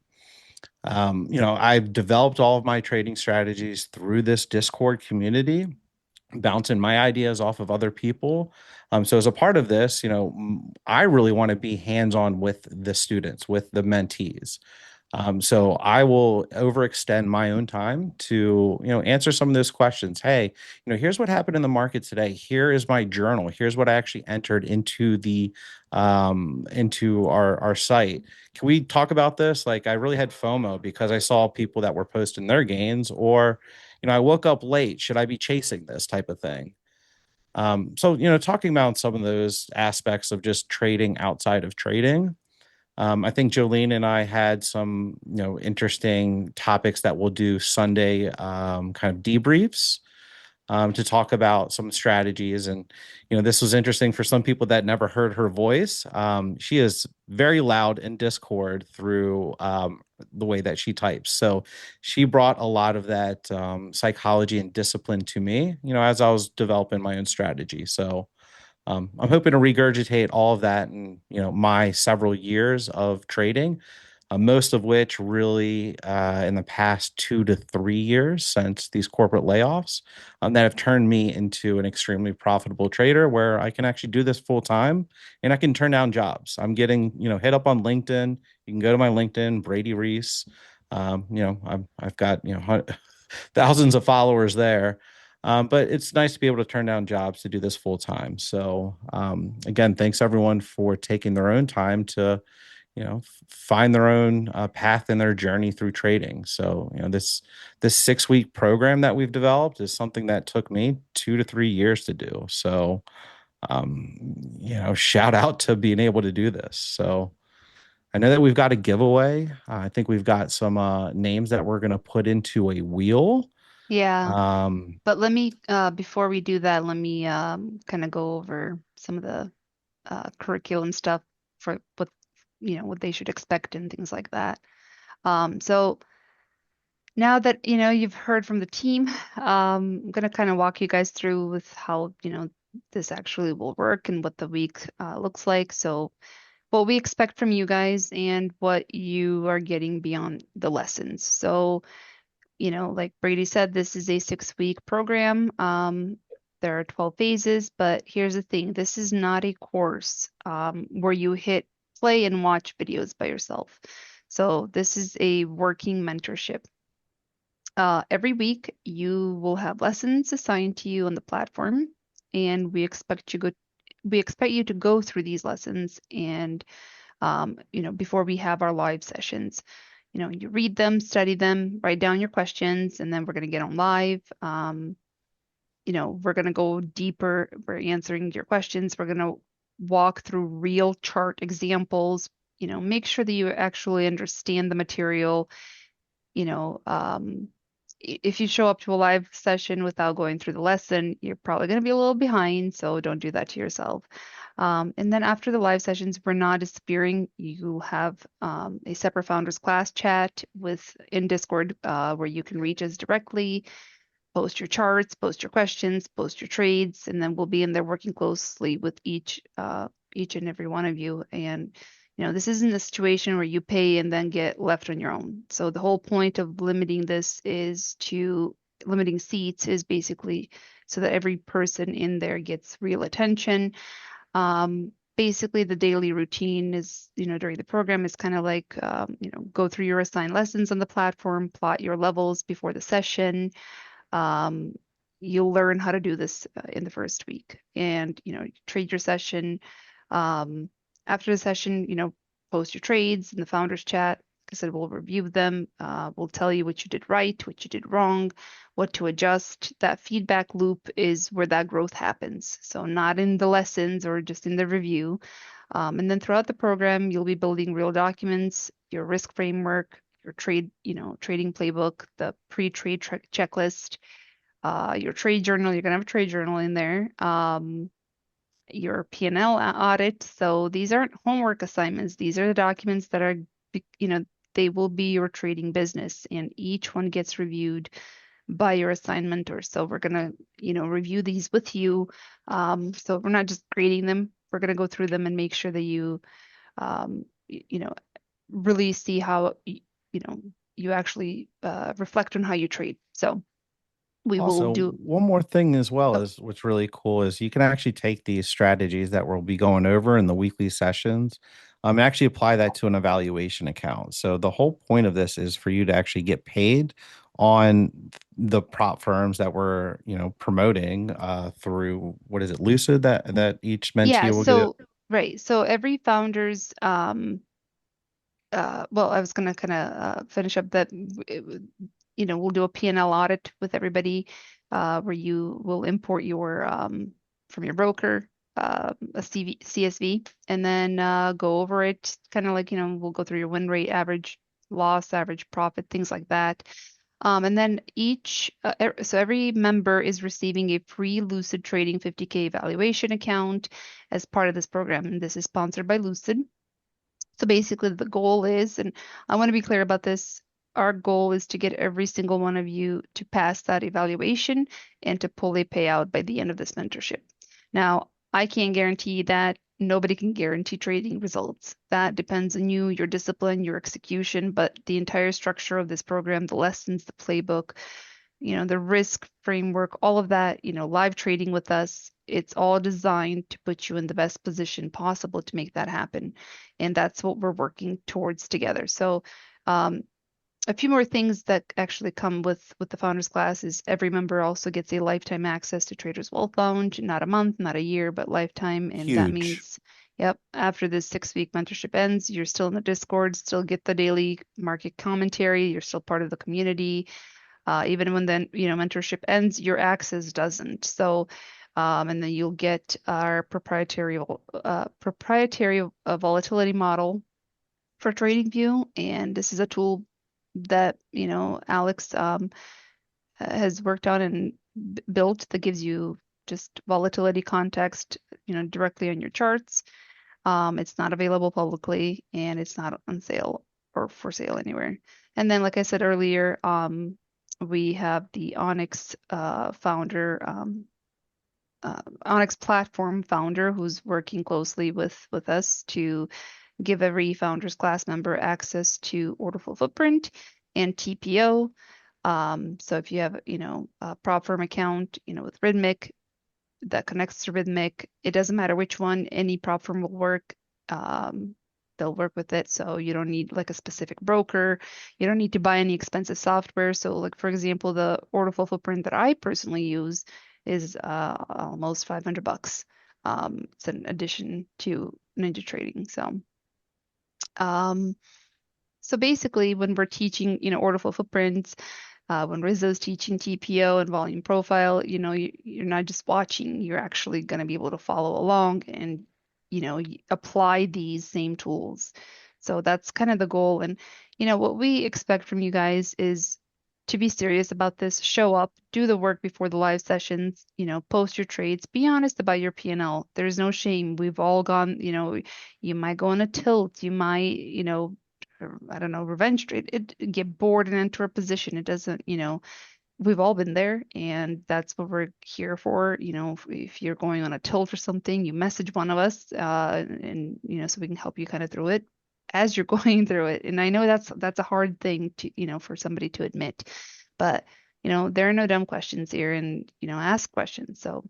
I've developed all of my trading strategies through this Discord community, bouncing my ideas off of other people. So as a part of this, I really want to be hands-on with the students, with the mentees. So I will overextend my own time to, answer some of those questions. Hey, here's what happened in the market today. Here is my journal. Here's what I actually entered into into our site. Can we talk about this? Like, I really had FOMO because I saw people that were posting their gains, or, I woke up late. Should I be chasing this type of thing? So, talking about some of those aspects of just trading outside of trading. I think Jolene and I had some, interesting topics that we'll do Sunday kind of debriefs to talk about some strategies. And, this was interesting for some people that never heard her voice. She is very loud in Discord through the way that she types. So she brought a lot of that psychology and discipline to me, as I was developing my own strategy. So I'm hoping to regurgitate all of that in my several years of trading, most of which really in the past 2 to 3 years since these corporate layoffs that have turned me into an extremely profitable trader where I can actually do this full time and I can turn down jobs. I'm getting hit up on LinkedIn. You can go to my LinkedIn, Brady Reese. I've got thousands of followers there. But it's nice to be able to turn down jobs to do this full time. So again, thanks everyone for taking their own time to, find their own path in their journey through trading. So this 6-week program that we've developed is something that took me 2 to 3 years to do. So shout out to being able to do this. So I know that we've got a giveaway. I think we've got some names that we're going to put into a wheel. Yeah. Um, But let me, before we do that, let me kind of go over some of the curriculum stuff for what they should expect and things like that. So now that you've heard from the team, I'm gonna kind of walk you guys through with how this actually will work and what the week looks like. So what we expect from you guys and what you are getting beyond the lessons. So, like Brady said, this is a 6-week program. There are 12 phases, but here's the thing. This is not a course where you hit play and watch videos by yourself. So this is a working mentorship. Every week you will have lessons assigned to you on the platform, and we expect you to go through these lessons and before we have our live sessions. You read them, study them, write down your questions, and then we're going to get on live. We're going to go deeper. We're answering your questions. We're going to walk through real chart examples. Make sure that you actually understand the material. If you show up to a live session without going through the lesson, you're probably going to be a little behind, so don't do that to yourself. And then after the live sessions, we're not disappearing. You have a separate founders class chat in Discord where you can reach us directly, post your charts, post your questions, post your trades, and then we'll be in there working closely with each and every one of you. And this isn't a situation where you pay and then get left on your own. So the whole point of limiting seats is basically so that every person in there gets real attention. Basically, the daily routine is, during the program is kind of like, go through your assigned lessons on the platform, plot your levels before the session. You'll learn how to do this in the first week, and trade your session. After the session, post your trades in the founders chat. Like I said, we'll review them. We'll tell you what you did right, what you did wrong, what to adjust. That feedback loop is where that growth happens. So not in the lessons or just in the review. And then throughout the program, you'll be building real documents, your risk framework, your trading playbook, the pre-trade checklist, your trade journal. You're gonna have a trade journal in there. Your P&L audit. So these aren't homework assignments. These are the documents that are, they will be your trading business, and each one gets reviewed by your assigned mentor. So we're gonna, review these with you. So we're not just grading them. We're gonna go through them and make sure that you, really see how, you actually reflect on how you trade. So we will Also, do. one more thing as well Oh. is what's really cool is you can actually take these strategies that we'll be going over in the weekly sessions, and actually apply that to an evaluation account. So the whole point of this is for you to actually get paid on the prop firms that we're, promoting through, what is it, Lucid, that each mentee will get. Right. So every founder's well, I was going to kind of finish up that, we'll do a P&L audit with everybody where you will import your from your broker, a CSV, and then go over it, kind of like, we'll go through your win rate, average loss, average profit, things like that. And then so every member is receiving a free Lucid Trading 50K evaluation account as part of this program. And this is sponsored by Lucid. So basically the goal is, and I want to be clear about this, our goal is to get every single one of you to pass that evaluation and to pull a payout by the end of this mentorship. Now, I can't guarantee that. Nobody can guarantee trading results. That depends on you, your discipline, your execution, but the entire structure of this program, the lessons, the playbook, the risk framework, all of that, live trading with us, it's all designed to put you in the best position possible to make that happen. And that's what we're working towards together. So a few more things that actually come with the founders class is every member also gets a lifetime access to Traders Wealth Lounge, not a month, not a year, but lifetime. And that Huge. means, yep, after this 6-week mentorship ends, you're still in the Discord, still get the daily market commentary, you're still part of the community. Even when the mentorship ends, your access doesn't. So, and then you'll get our proprietary volatility model for TradingView, and this is a tool that Alex has worked on and built that gives you just volatility context directly on your charts. It's not available publicly, and it's not on sale or for sale anywhere. And then, like I said earlier, we have the Onyx founder, Onyx platform founder, who's working closely with us to give every Founders class member access to order flow footprint and TPO. So if you have, a prop firm account, with Rhythmic that connects to Rhythmic, it doesn't matter which one, any prop firm will work. They'll work with it. So you don't need like a specific broker. You don't need to buy any expensive software. So like, for example, the order flow footprint that I personally use is almost $500. It's an addition to Ninja Trading. Um, so basically, when we're teaching, order flow footprints, when Rizzo's teaching TPO and volume profile, you're not just watching, you're actually going to be able to follow along and, apply these same tools. So that's kind of the goal. And, what we expect from you guys is to be serious about this, show up, do the work before the live sessions, post your trades, be honest about your P&L. There's no shame. We've all gone, you might go on a tilt, you might, I don't know, revenge trade, get bored and enter a position. It doesn't, we've all been there, and that's what we're here for. If you're going on a tilt or something, you message one of us, and so we can help you kind of through it as you're going through it. And I know that's a hard thing to, for somebody to admit, but there are no dumb questions here, and ask questions. So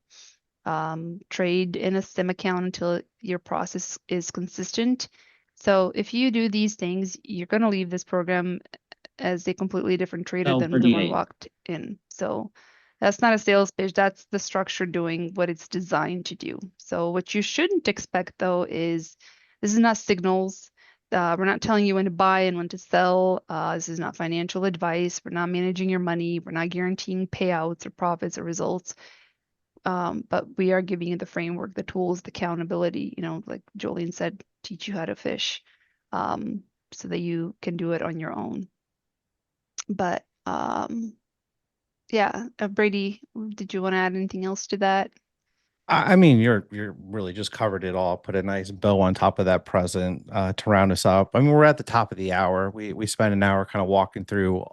trade in a SIM account until your process is consistent. So if you do these things, you're going to leave this program as a completely different trader than the one walked in. So that's not a sales pitch. That's the structure doing what it's designed to do. So what you shouldn't expect though is this is not signals. We're not telling you when to buy and when to sell. This is not financial advice. We're not managing your money. We're not guaranteeing payouts or profits or results. But we are giving you the framework, the tools, the accountability, like Jolene said, teach you how to fish, so that you can do it on your own. But yeah, Brady, did you want to add anything else to that? I mean, you're really just covered it all. Put a nice bow on top of that present to round us up. I mean, we're at the top of the hour. We spent an hour kind of walking through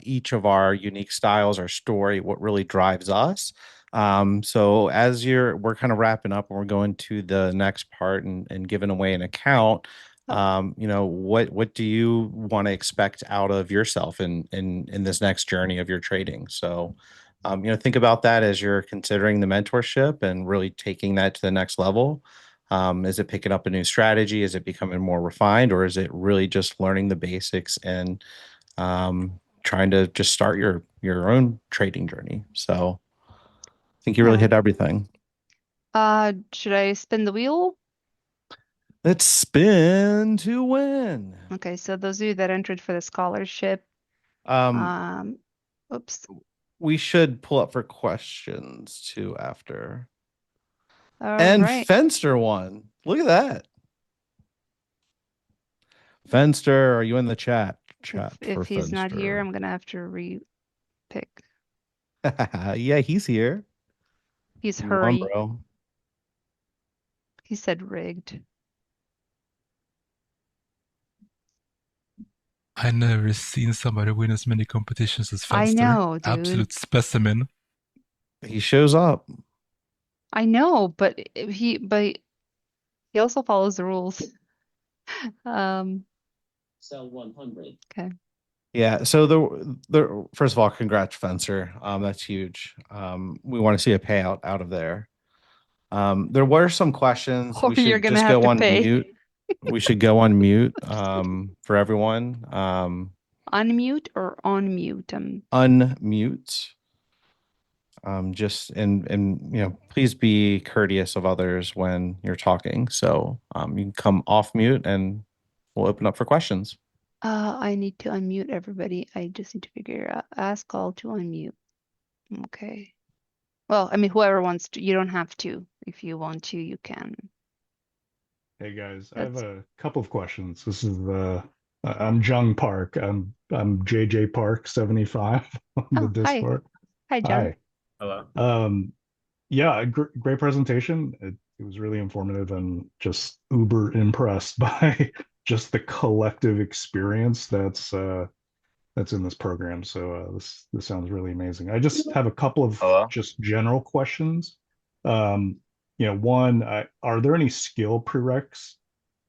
each of our unique styles, our story, what really drives us. So as we're kind of wrapping up and we're going to the next part and giving away an account. What do you want to expect out of yourself in this next journey of your trading? So. Think about that as you're considering the mentorship and really taking that to the next level. Is it picking up a new strategy? Is it becoming more refined, or is it really just learning the basics and trying to just start your own trading journey? So I think you really hit everything. Should I spin the wheel? Let's spin to win. Okay, so those of you that entered for the scholarship, oops. We should pull up for questions too after. And right. Fenster won. Look at that. Fenster, are you in the chat? If he's not here, I'm gonna have to re-pick. Yeah, he's here. He's hurry. Bro. He said rigged. I never seen somebody win as many competitions as Fenster. I know, dude. Absolute specimen. He shows up. I know, but he also follows the rules. Sell 100. Okay. Yeah. So the first of all, congrats, Fencer. That's huge. We want to see a payout out of there. There were some questions. Or you're gonna have to pay. Mute. We should go on mute for everyone. Unmute or on mute? Unmute. Just and please be courteous of others when you're talking. So you can come off mute and we'll open up for questions. I need to unmute everybody. I just need to figure out ask all to unmute. Okay. Well, I mean, whoever wants to, you don't have to. If you want to, you can. Hey guys, I have a couple of questions. This is I'm Jung Park. I'm JJ Park 75 on the Discord. Hi, Jung. Hi. Hello. Yeah, great presentation. It was really informative and just uber impressed by just the collective experience that's in this program. So this sounds really amazing. I just have a couple of just general questions. One, are there any skill prereqs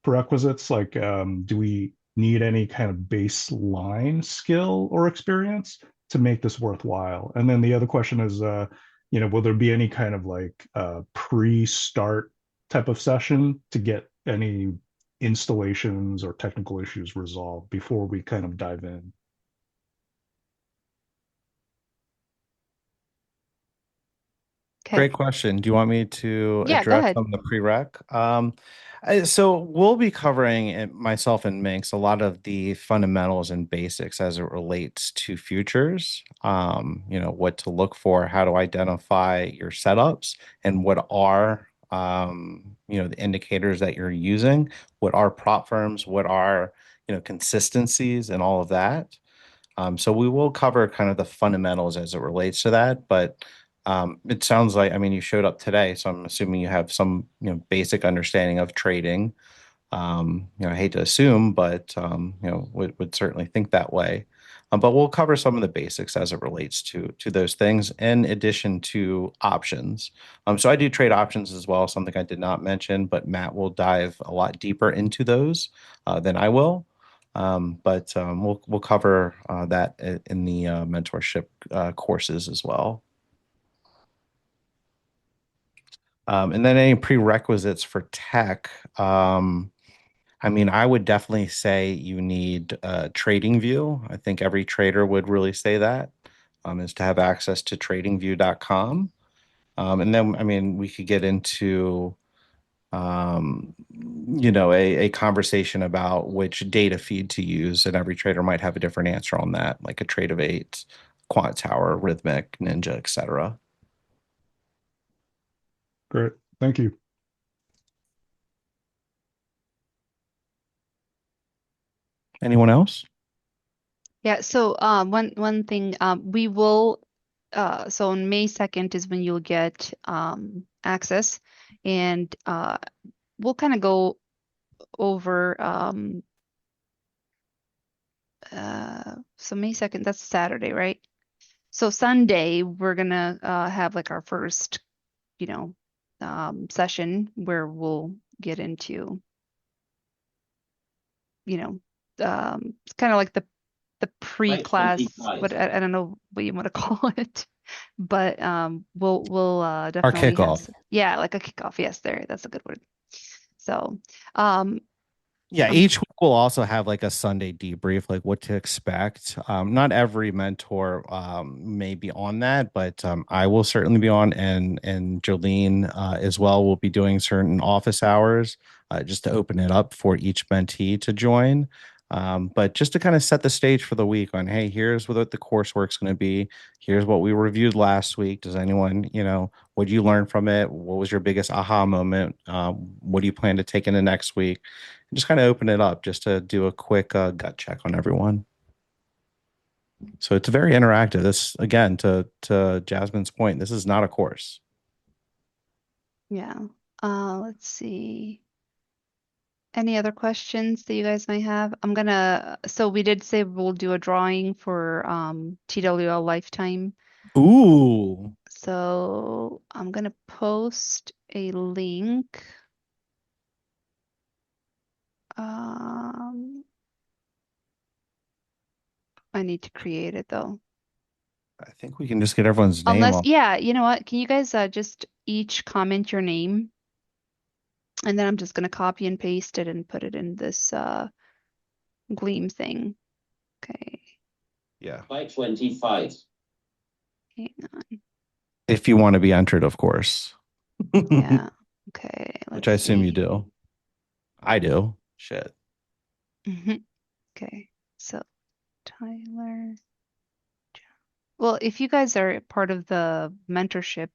prerequisites? Like, do we need any kind of baseline skill or experience to make this worthwhile? And then the other question is, will there be any kind of like pre-start type of session to get any installations or technical issues resolved before we kind of dive in? Okay. Great question. Do you want me to Yeah, go address ahead. some of the prereq? So we'll be covering myself and Minx a lot of the fundamentals and basics as it relates to futures. What to look for, how to identify your setups, and what are the indicators that you're using, what are prop firms, what are consistencies, and all of that. So we will cover kind of the fundamentals as it relates to that, but it sounds like, I mean, you showed up today, so I'm assuming you have some, basic understanding of trading. I hate to assume, but would certainly think that way. But we'll cover some of the basics as it relates to those things, in addition to options. So I do trade options as well, something I did not mention, but Matt will dive a lot deeper into those than I will. But we'll cover that in the mentorship courses as well. And then any prerequisites for tech. I mean, I would definitely say you need a trading view. I think every trader would really say that, is to have access to tradingview.com. And then, I mean, we could get into, a conversation about which data feed to use, and every trader might have a different answer on that, like a Trade of Eight, Quant Tower, Rhythmic, Ninja, etc. Great. Thank you. Anyone else? Yeah, so one thing we will so on May 2nd is when you'll get access, and we'll kind of go over so May 2nd, that's Saturday, right? So Sunday we're gonna have like our first, session where we'll get into, it's kind of like the pre-class, what I don't know what you want to call it, but we'll Our definitely have kickoff. yeah, like a kickoff. Yes, that's a good word. So um Yeah, um each week will also have like a Sunday debrief, like what to expect. Not every mentor may be on that, but I will certainly be on, and Jolene as well will be doing certain office hours just to open it up for each mentee to join. But just to kind of set the stage for the week on, hey, here's what the coursework's going to be. Here's what we reviewed last week. Does anyone, what did you learn from it? What was your biggest aha moment? What do you plan to take into next week? Just kind of open it up just to do a quick gut check on everyone. So it's very interactive. This, again, to Jasmine's point, this is not a course. yeah. Let's see. Any other questions that you guys might have? So we did say we'll do a drawing for TWL lifetime. Ooh. So I'm gonna post a link. I need to create it though. I think we can just get everyone's name Unless, on. yeah, you know what? Can you guys just each comment your name? And then I'm just gonna copy and paste it and put it in this Gleam thing. Okay, Yeah. By 25. hang on. If you want to be entered, of course. Yeah. Okay, Which I let's assume you see. do. I do. Shit. Okay, so Tyler. Well, if you guys are part of the mentorship,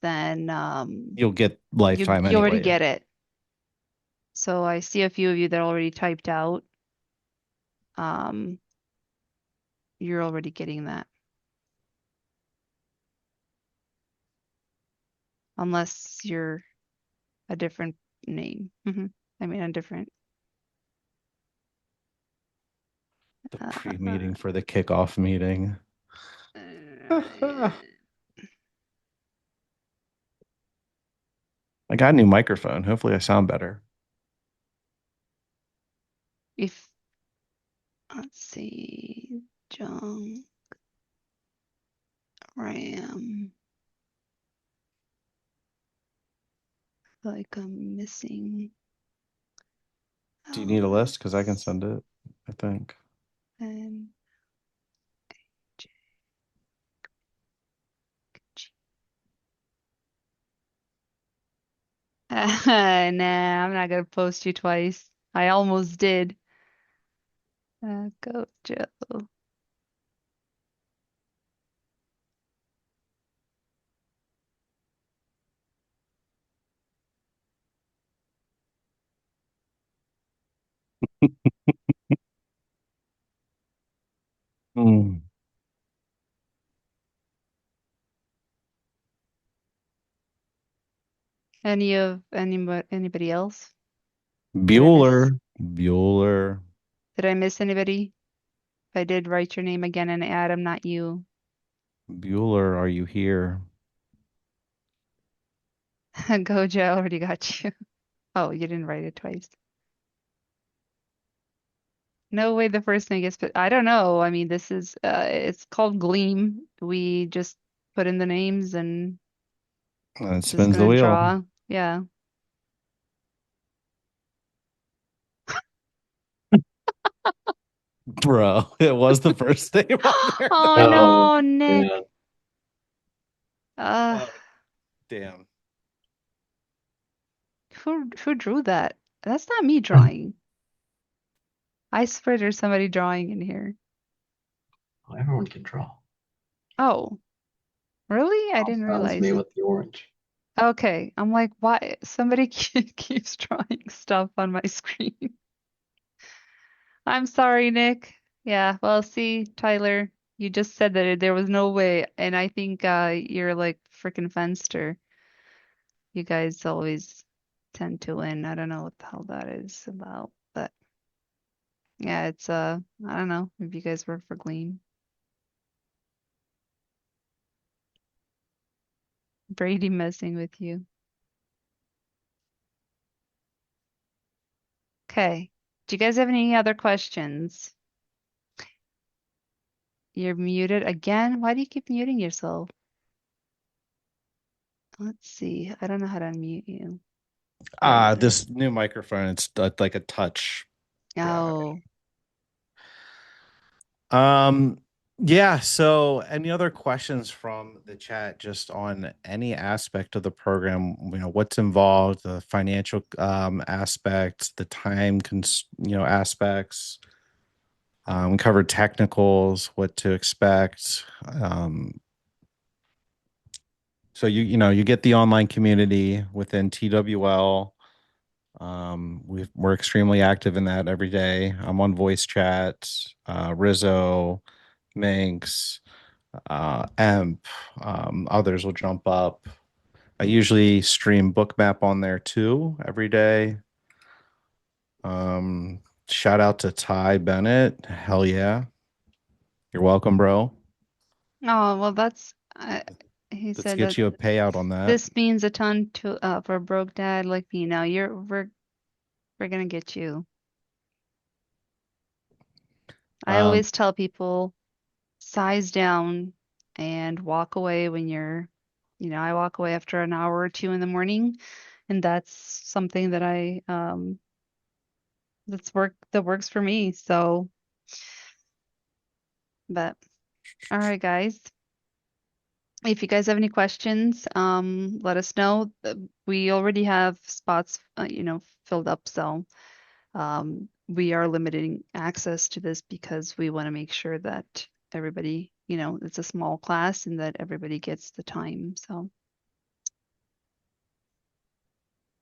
then You'll get you lifetime you already anyway. get it. So I see a few of you that already typed out. Um, you're already getting that. Unless you're a different name. I mean, a different. The pre-meeting for the kickoff meeting. I got a new microphone. Hopefully I sound better. if let's see, junk RAM. Like I'm missing. Do you need a list? Because I can send it, I think. And nah, I'm not gonna post you twice. I almost did. Go Joe. Hmm. Anybody else? Bueller. Bueller. Did I miss anybody? If I did, write your name again and Adam, not you. Bueller, are you here? Gojo, I already got you. Oh, you didn't write it twice. No way the first thing gets put. I don't know. I mean, this is it's called Gleam. We just put in the names and It it's just spins the gonna wheel. draw. Yeah. Bro, it was the first name on there. Oh though. no, Oh, Nick. yeah. Uh, Oh, damn. who drew that? That's not me drawing. I swear there's somebody drawing in here. Oh, everyone can draw. Oh, really? I didn't That was me realize. with the orange. Okay, I'm like, why? Somebody keeps drawing stuff on my screen. I'm sorry, Nick. Yeah, well, see, Tyler, you just said that there was no way, and I think you're like freaking Fenster. You guys always tend to win. I don't know what the hell that is about, but yeah, it's I don't know if you guys work for Glean. Brady messing with you. Okay. Do you guys have any other questions? You're muted again? Why do you keep muting yourself? Let's see. I don't know how to unmute you. There it This is. new microphone, it's like a touch. Oh, Um, yeah, so any other questions from the chat just on any aspect of the program, what's involved, the financial aspects, the time aspects. We covered technicals, what to expect. So you get the online community within TWL. We're extremely active in that every day. I'm on voice chat, Rizzo, Minx, Emp, others will jump up. I usually stream Bookmap on there too every day. Shout out to Ty Bennett. Hell yeah. You're welcome, bro. oh, well, that's he Let's said get that you a payout on that. this means a ton to for a broke dad like me. Now we're gonna get you. I Um, always tell people size down and walk away when I walk away after an hour or two in the morning, and that's something that that works for me. So, but all right, guys. If you guys have any questions, let us know. We already have spots, filled up, so we are limiting access to this because we want to make sure that everybody, it's a small class and that everybody gets the time. So, all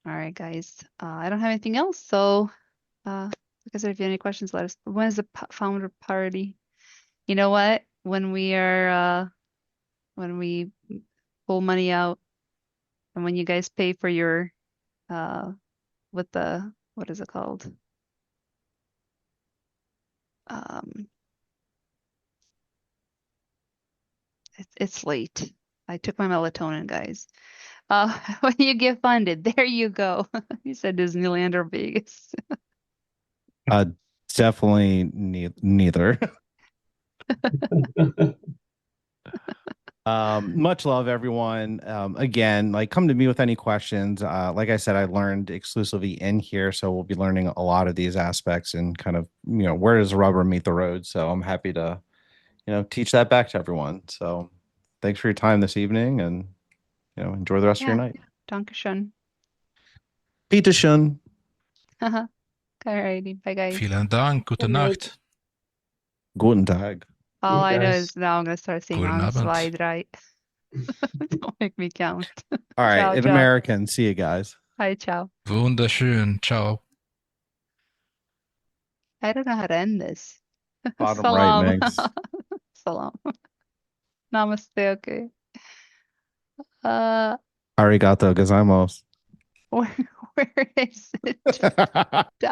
right, guys. I don't have anything else, so like I said, if you have any questions, let us. When is the founder party? You know what? When we pull money out and when you guys pay for your with the what is it called? Um, it's late. I took my melatonin, guys. When you get funded, there you go. You said Disneyland or Vegas. uh, It's definitely neither. Much love, everyone. Again, like, come to me with any questions. Like I said, I learned exclusively in here, so we'll be learning a lot of these aspects and kind of, where does the rubber meet the road. So I'm happy to, teach that back to everyone. So thanks for your time this evening, and enjoy the rest of your Yeah, night. Dankeschön. Peter schön. Alrighty, bye guys. Vielen Dank. Gute Good night. Nacht. Guten Tag. All I know guys. is now I'm gonna start saying Guten on Abend. slide right. Don't make me count. All right, Ciao, in ciao. American. See you guys. Hi, ciao. Wunderschön. Ciao. I don't know how to end this. Bottom right, Salam. Minx. Salam. Namaste, okay. Arigato gozaimasu. Where is it?